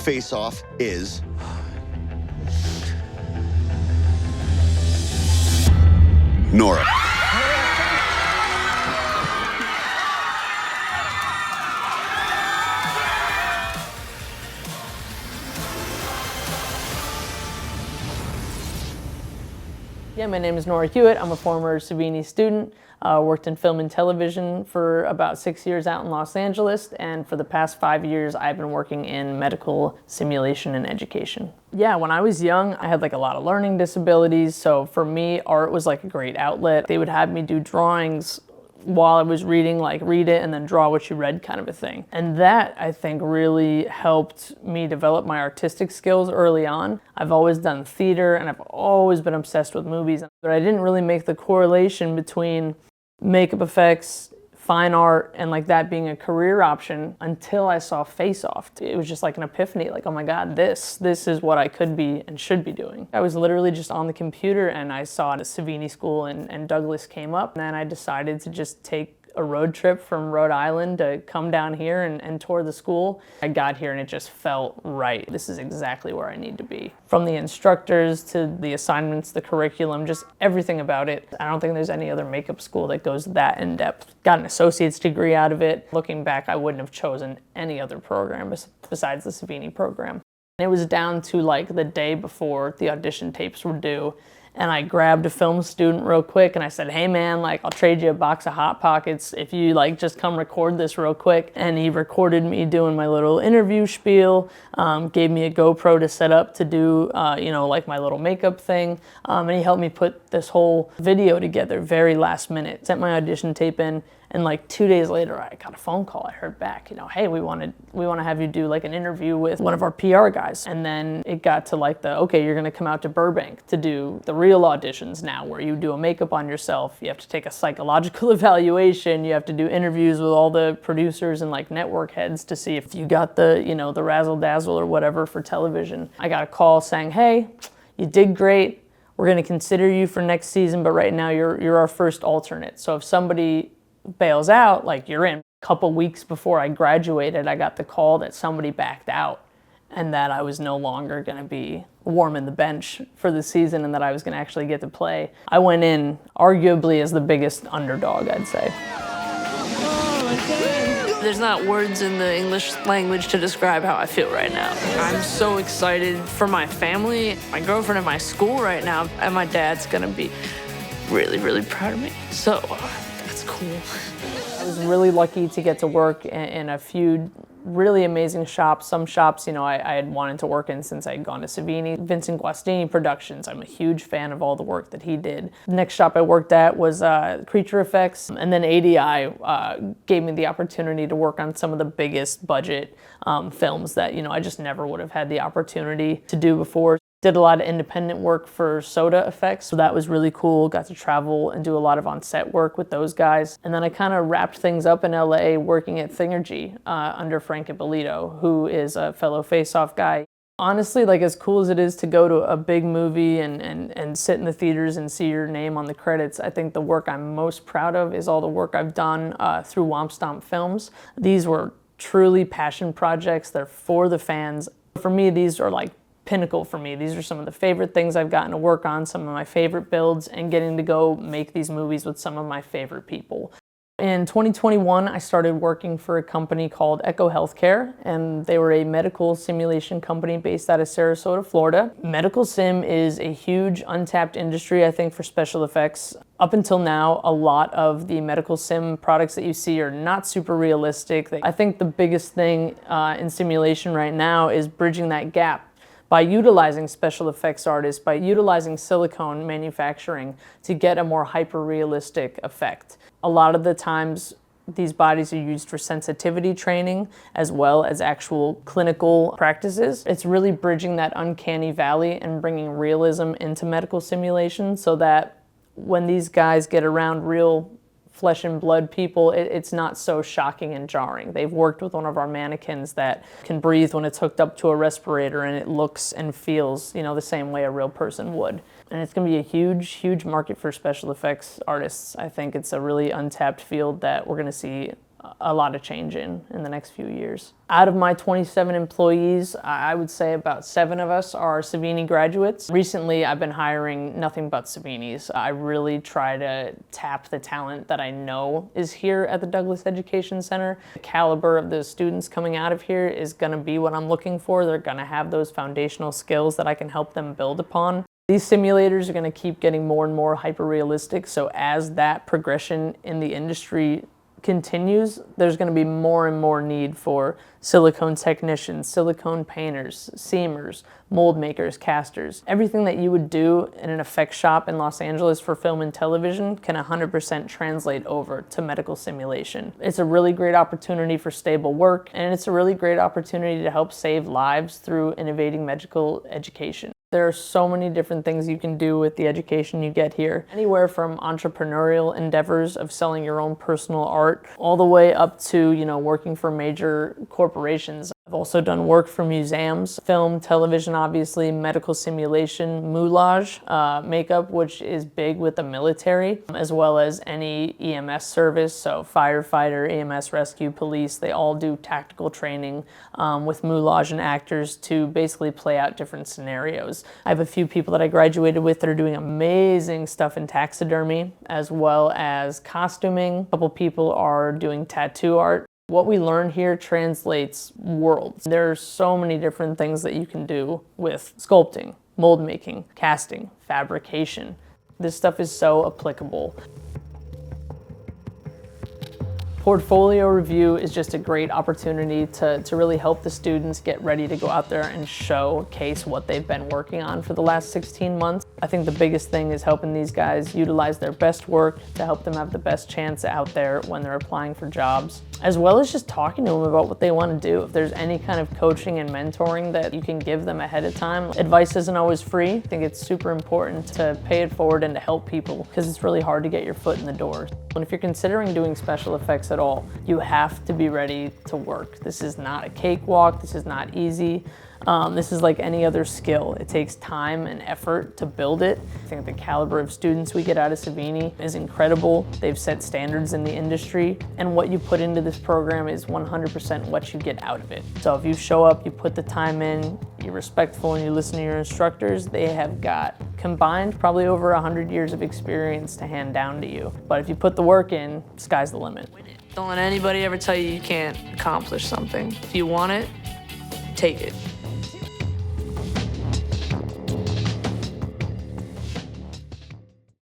Faceoff is... Nora. Yeah, my name is Nora Hewitt. I'm a former Savini student. Worked in film and television for about 6 years out in Los Angeles, and for the past 5 years I've been working in medical simulation and education. Yeah, when I was young, I had like a lot of learning disabilities, so for me, art was like a great outlet. They would have me do drawings while I was reading, like read it and then draw what you read kind of a thing. And that, I think, really helped me develop my artistic skills early on. I've always done theater and I've always been obsessed with movies, but I didn't really make the correlation between makeup effects, fine art, and like that being a career option until I saw Faceoff. It was just like an epiphany, like, oh my God, this is what I could be and should be doing. I was literally just on the computer and I saw a Savini school and Douglas came up, and then I decided to just take a road trip from Rhode Island to come down here and tour the school. I got here and it just felt right. This is exactly where I need to be. From the instructors to the assignments, the curriculum, just everything about it. I don't think there's any other makeup school that goes that in depth. Got an associate's degree out of it. Looking back, I wouldn't have chosen any other program besides the Savini program. It was down to like the day before the audition tapes were due, and I grabbed a film student real quick and I said, hey man, like I'll trade you a box of Hot Pockets if you like just come record this real quick. And he recorded me doing my little interview spiel, gave me a GoPro to set up to do, like my little makeup thing. And he helped me put this whole video together very last minute. Sent my audition tape in, and like 2 days later, I got a phone call. I heard back, hey, we want to have you do like an interview with one of our PR guys. And then it got to like okay, you're gonna come out to Burbank to do the real auditions now, where you do a makeup on yourself. You have to take a psychological evaluation. You have to do interviews with all the producers and like network heads to see if you got the, the razzle dazzle or whatever for television. I got a call saying, hey, you did great. We're gonna consider you for next season, but right now you're our first alternate. So if somebody bails out, like you're in. A couple weeks before I graduated, I got the call that somebody backed out and that I was no longer going to be warming the bench for the season and that I was going to actually get to play. I went in arguably as the biggest underdog, I'd say. There's not words in the English language to describe how I feel right now. I'm so excited for my family, my girlfriend, and my school right now, and my dad's going to be really, really proud of me. So that's cool. I was really lucky to get to work in a few really amazing shops. Some shops, I had wanted to work in since I had gone to Savini. Vincent Guastini Productions, I'm a huge fan of all the work that he did. The next shop I worked at was Creature Effects, and then ADI gave me the opportunity to work on some of the biggest budget films that, I just never would have had the opportunity to do before. Did a lot of independent work for Soda Effects, so that was really cool. Got to travel and do a lot of on-set work with those guys. And then I kind of wrapped things up in LA working at Thingergy under Frank Ippolito, who is a fellow Faceoff guy. Honestly, like as cool as it is to go to a big movie and sit in the theaters and see your name on the credits, I think the work I'm most proud of is all the work I've done through Womp Stomp Films. These were truly passion projects. They're for the fans. For me, these are like pinnacle for me. These are some of the favorite things I've gotten to work on, some of my favorite builds, and getting to go make these movies with some of my favorite people. In 2021, I started working for a company called Echo Healthcare, and they were a medical simulation company based out of Sarasota, Florida. Medical sim is a huge untapped industry, I think, for special effects. Up until now, a lot of the medical sim products that you see are not super realistic. I think the biggest thing in simulation right now is bridging that gap by utilizing special effects artists, by utilizing silicone manufacturing to get a more hyper-realistic effect. A lot of the times, these bodies are used for sensitivity training as well as actual clinical practices. It's really bridging that uncanny valley and bringing realism into medical simulation so that when these guys get around real flesh and blood people, it's not so shocking and jarring. They've worked with one of our mannequins that can breathe when it's hooked up to a respirator, and it looks and feels, the same way a real person would. And it's going to be a huge, huge market for special effects artists. I think it's a really untapped field that we're going to see a lot of change in the next few years. Out of my 27 employees, I would say about 7 of us are Savini graduates. Recently, I've been hiring nothing but Savinis. I really try to tap the talent that I know is here at the Douglas Education Center. The caliber of the students coming out of here is going to be what I'm looking for. They're going to have those foundational skills that I can help them build upon. These simulators are going to keep getting more and more hyper-realistic, so as that progression in the industry continues, there's going to be more and more need for silicone technicians, silicone painters, seamers, mold makers, casters. Everything that you would do in an effects shop in Los Angeles for film and television can 100% translate over to medical simulation. It's a really great opportunity for stable work, and it's a really great opportunity to help save lives through innovating medical education. There are so many different things you can do with the education you get here. Anywhere from entrepreneurial endeavors of selling your own personal art, all the way up to, working for major corporations. I've also done work for museums, film, television, obviously, medical simulation, moulage, makeup, which is big with the military, as well as any EMS service, so firefighter, EMS rescue, police, they all do tactical training with moulage and actors to basically play out different scenarios. I have a few people that I graduated with that are doing amazing stuff in taxidermy, as well as costuming. A couple people are doing tattoo art. What we learn here translates worlds. There are so many different things that you can do with sculpting, mold making, casting, fabrication. This stuff is so applicable. Portfolio review is just a great opportunity to really help the students get ready to go out there and showcase what they've been working on for the last 16 months. I think the biggest thing is helping these guys utilize their best work to help them have the best chance out there when they're applying for jobs, as well as just talking to them about what they want to do. If there's any kind of coaching and mentoring that you can give them ahead of time. Advice isn't always free. I think it's super important to pay it forward and to help people, because it's really hard to get your foot in the door. And if you're considering doing special effects at all, you have to be ready to work. This is not a cakewalk. This is not easy. This is like any other skill. It takes time and effort to build it. I think the caliber of students we get out of Savini is incredible. They've set standards in the industry, and what you put into this program is 100% what you get out of it. So if you show up, you put the time in, you're respectful, and you listen to your instructors, they have got combined probably over 100 years of experience to hand down to you. But if you put the work in, sky's the limit. Don't let anybody ever tell you you can't accomplish something. If you want it, take it.